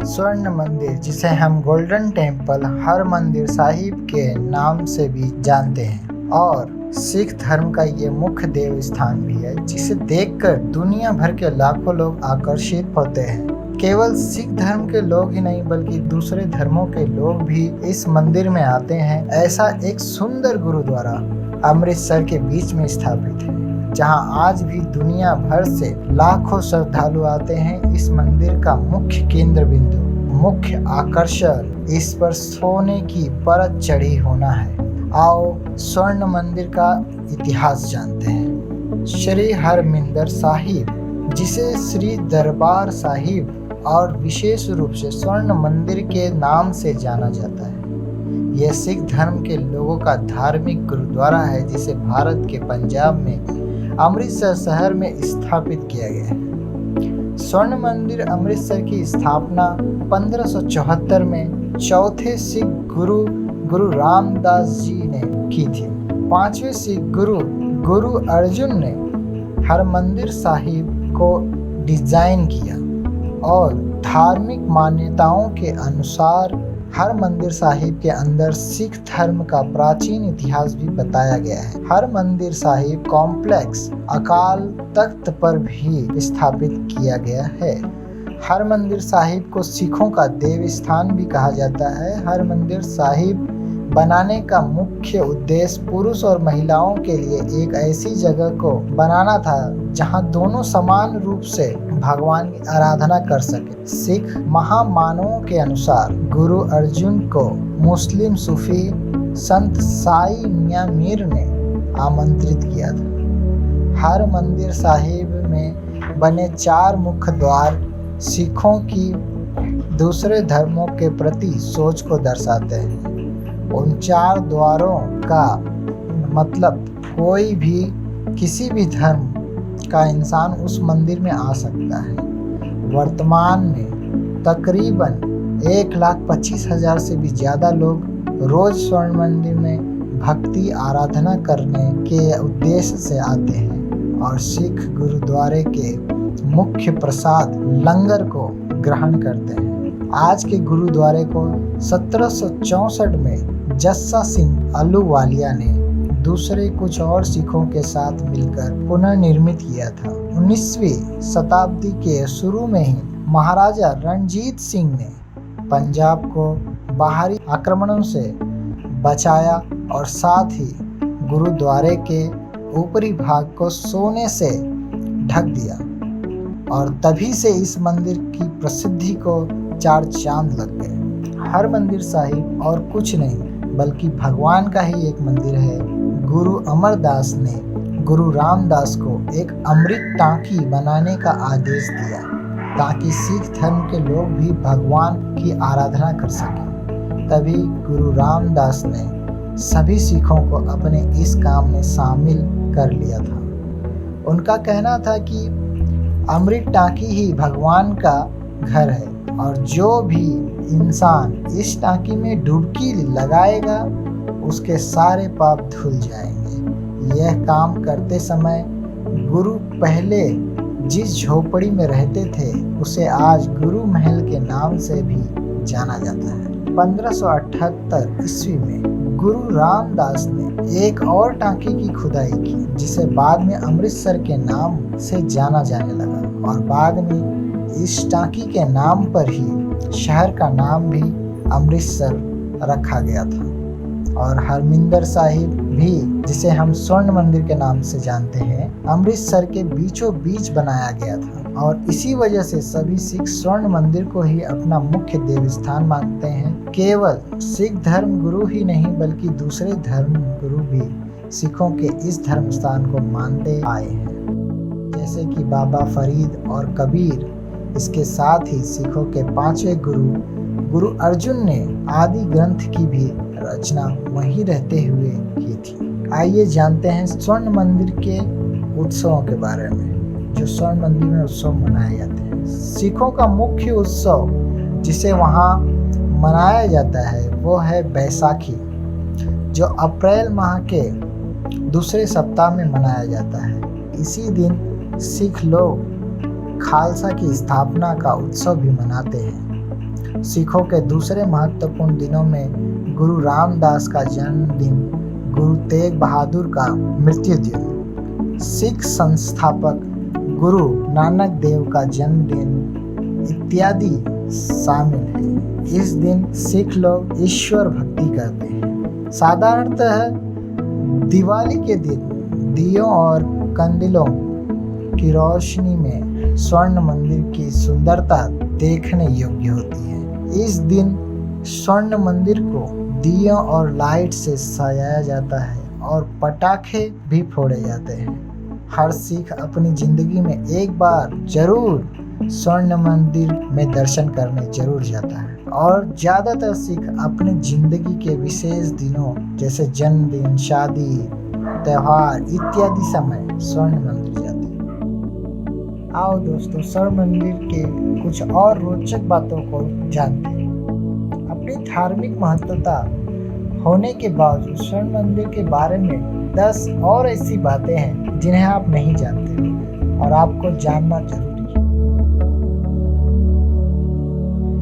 स्वर्ण मंदिर, जिसे हम गोल्डन टेम्पल हरमंदिर साहिब के नाम से भी जानते हैं, और सिख धर्म का ये मुख्य देव स्थान भी है, जिसे देखकर दुनिया भर के लाखों लोग आकर्षित होते हैं। केवल सिख धर्म के लोग ही नहीं बल्कि दूसरे धर्मों के लोग भी इस मंदिर में आते हैं। ऐसा एक सुंदर गुरुद्वारा अमृतसर के बीच में स्थापित है, जहां आज भी दुनिया भर से लाखों श्रद्धालु आते हैं। इस मंदिर का मुख्य केंद्र बिंदु, मुख्य आकर्षण इस पर सोने की परत चढ़ी होना है। आओ स्वर्ण मंदिर का इतिहास जानते हैं। श्री हरमिंदर साहिब, जिसे श्री दरबार साहिब और विशेष रूप से स्वर्ण मंदिर के नाम से जाना जाता है, यह सिख धर्म के लोगों का धार्मिक गुरुद्वारा है, जिसे भारत के पंजाब में अमृतसर शहर में स्थापित किया गया है। स्वर्ण मंदिर अमृतसर की स्थापना 1574 में चौथे सिख गुरु रामदास जी ने की थी। पांचवें सिख गुरु अर्जुन ने हरमंदिर साहिब को डिजाइन किया, और धार्मिक मान्यताओं के अनुसार हरमंदिर साहिब के अंदर सिख धर्म का प्राचीन इतिहास भी बताया गया है। हरमंदिर साहिब कॉम्प्लेक्स अकाल तख्त पर भी स्थापित किया गया है। हरमंदिर साहिब को सिखों का देव स्थान भी कहा जाता है। हरमंदिर साहिब बनाने का मुख्य उद्देश्य पुरुष और महिलाओं के लिए एक ऐसी जगह को बनाना था जहां दोनों समान रूप से भगवान की आराधना कर सके। सिख महामानवों के अनुसार गुरु अर्जुन को मुस्लिम सूफी संत साई मियां मीर ने आमंत्रित किया था। हरमंदिर साहिब में बने 4 मुख्य द्वार सिखों की दूसरे धर्मों के प्रति सोच को दर्शाते हैं। उन 4 द्वारों का मतलब कोई भी किसी भी धर्म का इंसान उस मंदिर में आ सकता है। वर्तमान में तकरीबन 1,25,000 से भी ज़्यादा लोग रोज स्वर्ण मंदिर में भक्ति आराधना करने के उद्देश्य से आते हैं और सिख गुरुद्वारे के मुख्य प्रसाद लंगर को ग्रहण करते हैं। आज के गुरुद्वारे को 1764 में जस्सा सिंह अहलूवालिया ने दूसरे कुछ और सिखों के साथ मिलकर पुनर्निर्मित किया था। 19वीं शताब्दी के शुरू में ही महाराजा रणजीत सिंह ने पंजाब को बाहरी आक्रमणों से बचाया और साथ ही गुरुद्वारे के ऊपरी भाग को सोने से ढक दिया, और तभी से इस मंदिर की प्रसिद्धि को 4 चांद लग गए। हरमंदिर साहिब और कुछ नहीं बल्कि भगवान का ही एक मंदिर है। गुरु अमरदास ने गुरु रामदास को एक अमृत टांकी बनाने का आदेश दिया, ताकि सिख धर्म के लोग भी भगवान की आराधना कर सकें। तभी गुरु रामदास ने सभी सिखों को अपने इस काम में शामिल कर लिया था। उनका कहना था कि अमृत टांकी ही भगवान का घर है, और जो भी इंसान इस टांकी में डुबकी लगाएगा उसके सारे पाप धुल जाएंगे। यह काम करते समय गुरु पहले जिस झोपड़ी में रहते थे उसे आज गुरु महल के नाम से भी जाना जाता है। 1578 ईस्वी में गुरु रामदास ने एक और टांकी की खुदाई की, जिसे बाद में अमृतसर के नाम से जाना जाने लगा, और बाद में इस टांकी के नाम पर ही शहर का नाम भी अमृतसर रखा गया था। और हरमिंदर साहिब भी, जिसे हम स्वर्ण मंदिर के नाम से जानते हैं, अमृतसर के बीचों बीच बनाया गया था, और इसी वजह से सभी सिख स्वर्ण मंदिर को ही अपना मुख्य देव स्थान मानते हैं। केवल सिख धर्म गुरु ही नहीं बल्कि दूसरे धर्म गुरु भी सिखों के इस धर्म स्थान को मानते आए हैं, जैसे कि बाबा फरीद और कबीर। इसके साथ ही सिखों के 5वें गुरु अर्जुन ने आदि ग्रंथ की भी रचना वहीं रहते हुए की थी। आइए जानते हैं स्वर्ण मंदिर के उत्सवों के बारे में, जो स्वर्ण मंदिर में उत्सव मनाए जाते हैं। सिखों का मुख्य उत्सव जिसे वहाँ मनाया जाता है वो है बैसाखी, जो अप्रैल माह के दूसरे सप्ताह में मनाया जाता है। इसी दिन सिख लोग खालसा की स्थापना का उत्सव भी मनाते हैं। सिखों के दूसरे महत्वपूर्ण दिनों में गुरु रामदास का जन्मदिन, गुरु तेग बहादुर का मृत्यु दिन, सिख संस्थापक गुरु नानक देव का जन्मदिन इत्यादि शामिल है। इस दिन सिख लोग ईश्वर भक्ति करते हैं। साधारणतः दिवाली के दिन दियों और कंदीलों की रोशनी में स्वर्ण मंदिर की सुंदरता देखने योग्य होती है। इस दिन स्वर्ण मंदिर को दियों और लाइट से सजाया जाता है और पटाखे भी फोड़े जाते हैं। हर सिख अपनी जिंदगी में एक बार जरूर स्वर्ण मंदिर में दर्शन करने जरूर जाता है और ज्यादातर सिख अपनी जिंदगी के विशेष दिनों जैसे जन्मदिन, शादी, त्योहार इत्यादि समय स्वर्ण मंदिर जाते हैं। आओ दोस्तों, स्वर्ण मंदिर के कुछ और रोचक बातों को जानते हैं। अपनी धार्मिक महत्वता होने के बावजूद स्वर्ण मंदिर के बारे में 10 और ऐसी बातें हैं जिन्हें आप नहीं जानते और आपको जानना जरूरी है।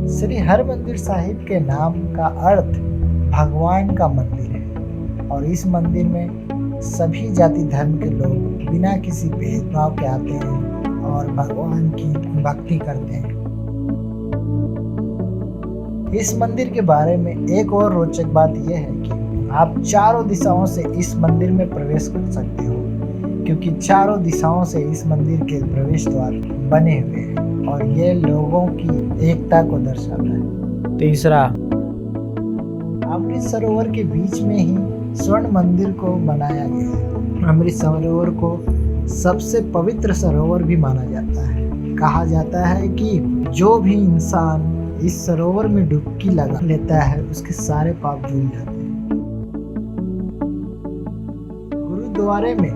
श्री हरमंदिर साहिब के नाम का अर्थ भगवान का मंदिर है और इस मंदिर में सभी जाति धर्म के लोग बिना किसी भेदभाव के आते हैं और भगवान की भक्ति करते हैं। इस मंदिर के बारे में एक और रोचक बात यह है कि आप चारों दिशाओं से इस मंदिर में प्रवेश कर सकते हो, क्योंकि चारों दिशाओं से इस मंदिर के प्रवेश द्वार बने हुए हैं और ये लोगों की एकता को दर्शाता है। तीसरा, अमृत सरोवर के बीच में ही स्वर्ण मंदिर को बनाया गया है। अमृत सरोवर को सबसे पवित्र सरोवर भी माना जाता है। कहा जाता है कि जो भी इंसान इस सरोवर में डुबकी लगा लेता है उसके सारे पाप धुल जाते हैं। गुरुद्वारे में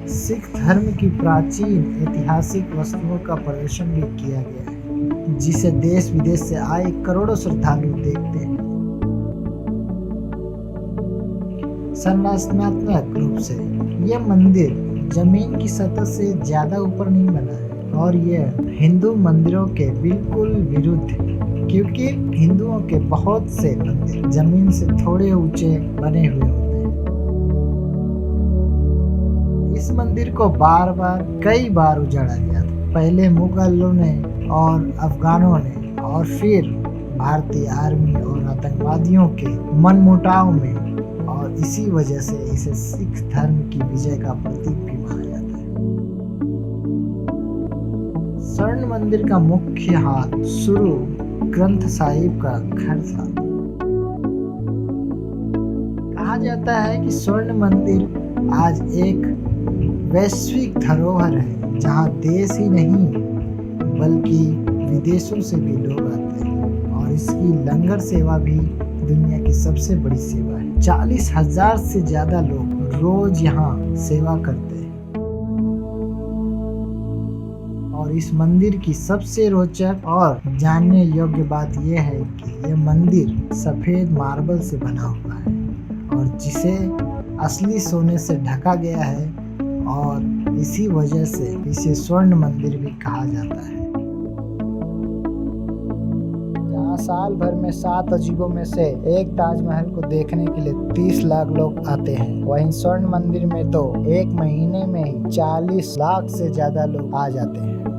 सिख धर्म की प्राचीन ऐतिहासिक वस्तुओं का प्रदर्शन भी किया गया है, जिसे देश विदेश से आए करोड़ों श्रद्धालु देखते हैं। संरचनात्मक रूप से यह मंदिर जमीन की सतह से ज्यादा ऊपर नहीं बना है और यह हिंदू मंदिरों के बिल्कुल विरुद्ध है, क्योंकि हिंदुओं के बहुत से मंदिर जमीन से थोड़े ऊंचे बने हुए होते हैं। इस मंदिर को कई बार उजाड़ा गया था। पहले मुगलों ने और अफगानों ने और फिर भारतीय आर्मी और आतंकवादियों के मनमुटाव में, और इसी वजह से इसे सिख धर्म की विजय का प्रतीक भी माना जाता है। स्वर्ण मंदिर का मुख्य हाथ गुरु ग्रंथ साहिब का घर था। कहा जाता है कि स्वर्ण मंदिर आज एक वैश्विक धरोहर है, जहां देश ही नहीं बल्कि विदेशों से भी लोग आते हैं और इसकी लंगर सेवा भी दुनिया की सबसे बड़ी सेवा है। 40,000 से ज्यादा लोग रोज यहाँ सेवा करते हैं। और इस मंदिर की सबसे रोचक और जानने योग्य बात यह है कि यह मंदिर सफेद मार्बल से बना हुआ है और जिसे असली सोने से ढका गया है और इसी वजह से इसे स्वर्ण मंदिर भी कहा जाता है। जहाँ साल भर में 7 अजूबों में से एक ताजमहल को देखने के लिए 30 लाख लोग आते हैं, वहीं स्वर्ण मंदिर में तो एक महीने में ही 40 लाख से ज्यादा लोग आ जाते हैं।